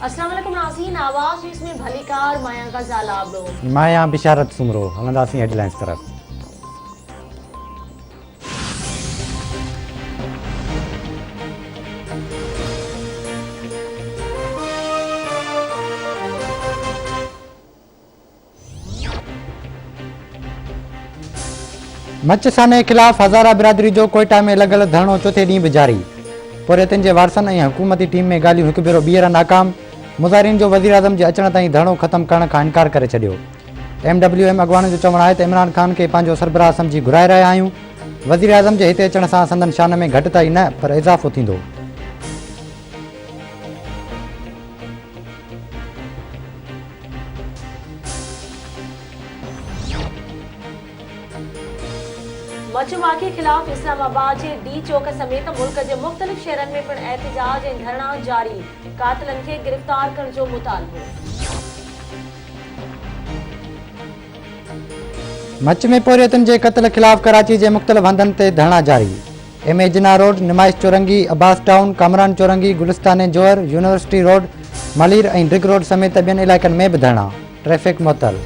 अस्सलाम वालेकुम नाज़रीन, आवाज़ न्यूज़ में भलीकार माया का ज़ाला आबलो। मैं यहाँ बिशारत सुमरो हलंदासीं हेडलाइंस तरफ। मच्छसाने के खिलाफ हज़ारा बिरादरी जो कोयटा में लगल धरणो चौथे ॾींहुं बि जारी। पुरियतनि जे वारसनि ऐं हुकूमती टीम में ॻाल्हियूं हिकु भेरो ॿीहर नाकाम। मुज़ाहिरीन जो वज़ीर आज़म जे अचण ताईं धरणो ख़त्म करण खां इनकार करे छॾियो। MWM अॻवाननि जो चवणु आहे त इमरान ख़ान खे पंहिंजो सरबराह सम्झी घुराए रहिया आहियूं। वज़ीर आज़म जे हिते अचण सां संदन शान में घटिताई न पर इज़ाफ़ो थींदो। मच्छ वाक़े खिलाफ इस्लामाबाद जे डी चौक समेत मुल्क के मुख़्तलिफ़ शहरनि में पिण एहतजाज ऐं धरना जारी। कातिलनि खे गिरफ़्तार करण जो मुतालबो। मच्छ में पोरियतनि जे क़त्ल खिलाफ कराची के मुख़्तलिफ़ हंधनि ते धरना जारी। जिना रोड, निमाइश चौरंगी, अब्बास टाउन, कामरान चौरंगी, गुलिस्तान जोहर, यूनिवर्सिटी रोड, मलीर ऐं ड्रिग रोड समेत ॿियनि इलाइक़नि में भी धरना। ट्रैफिक मुअतल।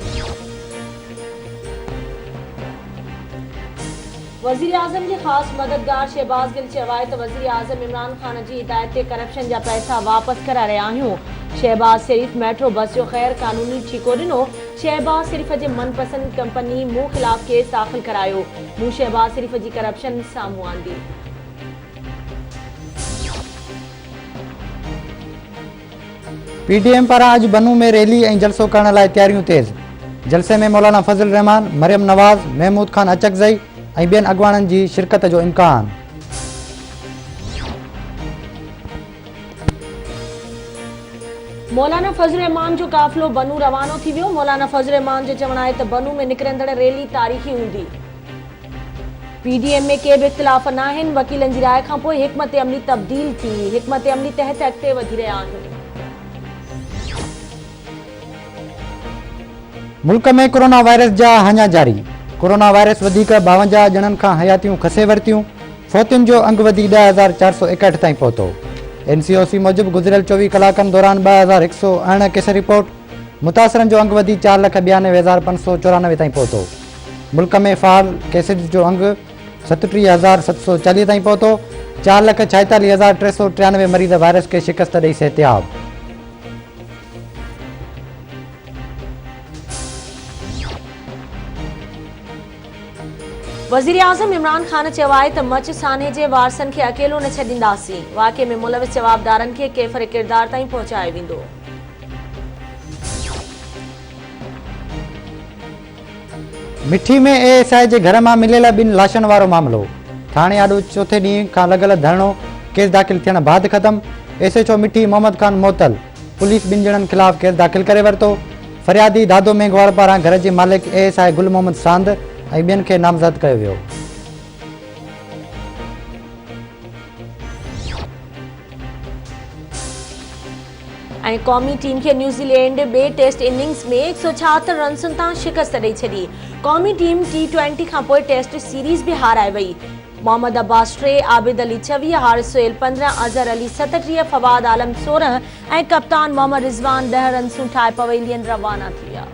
वज़ीर आज़म के ख़ास मददगार शहबाज गिल चयो आहे त वज़ीर आज़म इमरान ख़ान की हिदायत ते करप्शन जा पैसा वापस कराए रहिया आहियूं। शहबाज शरीफ मेट्रो बस जो ख़ैर कानूनी ठीको ॾिनो। शहबाज शरीफ जे मनपसंद कंपनी मूं ख़िलाफ़ केस दाख़िल करायो। मूं शहबाज शरीफ की करप्शन साम्हूं आंदी। PDM पारां अॼु बनू में रैली ऐं जलसो करण लाइ तैयारियूं तेज़। जलसे में मौलाना फज़ल रहमान, मरियम नवाज़, महमूद खान अचकज़ई ऐं ॿियनि अॻवाननि जी शिरकत जो इम्कान। मौलाना फज़ल रहमान जो काफ़िलो बनू रवानो थी वियो। मौलाना फज़ल रहमान जो चवणु आहे त बनू में निकिरंदड़ रैली तारीख़ी हूंदी। PDM में के बि इख़्तिलाफ़ न आहिनि। वकीलनि जी राय खां पोइ हिकमत अमली तब्दील थी। हिकमत अमली तहत अॻिते वधी रहिया आहिनि। मुल्क में कोरोना वायरस जा हाञा जारी। कोरोना वायरस वधीक 52 ॼणनि खां हयातियूं खसे वरितियूं। फौतियुनि जो अंग वधी 10,461 ताईं पहुतो। NCOC मूजिबि गुज़िरियल 24 कलाकनि दौरान 2,168 केस रिपोर्ट। मुतासिरनि जो अंग वधी 4,92,594 ताईं पहुतो। मुल्क में फ़ाल केसिस जो अंग 37,740 ताईं पहुतो। 4,46,393 मरीज़ वायरस के शिकस्त ॾेई सिहतयाब। वज़ीर आज़म इमरान ख़ान चयो आहे त मच्छ साने जे वारसनि खे अकेलो न छॾींदासीं। वाक़े में मुलविस जवाबदारनि खे केफ़र किरदार ताईं पहुचायो वेंदो। मिठी में ASI जे घर मां मिलियल 2 लाशनि वारो मामिलो। थाणे आॾो चौथे ॾींहुं खां लॻल धरणो केस दाख़िल थियण बाद ख़त्म। SHO मिठी मोहम्मद खान मुअतल। पुलिस 2 ॼणनि ख़िलाफ़ केस दाख़िल करे वरितो। फरियादी दादो मेघवाड़ पारां घर जे मालिक ASI गुल मोहम्मद सांद ऐं ॿियनि खे नामज़द कयो वियो। ऐं क़ौमी टीम के न्यूज़ीलैंड ॿिए टेस्ट इनिंग्स में 176 रन्सुनि तां शिकस्त ॾेई छॾी। क़ौमी टीम T20 खां पोइ टेस्ट सीरीज़ भी हाराए वई। मोहम्मद अब्बास 3, आबिद अली 26, हारिस सोहेल 15, अज़हर अली 37, फवाद आलम 16 ऐं कप्तान मोहम्मद रिज़वान 10 रन्सूं ठाहे पवेलियन रवाना थी विया।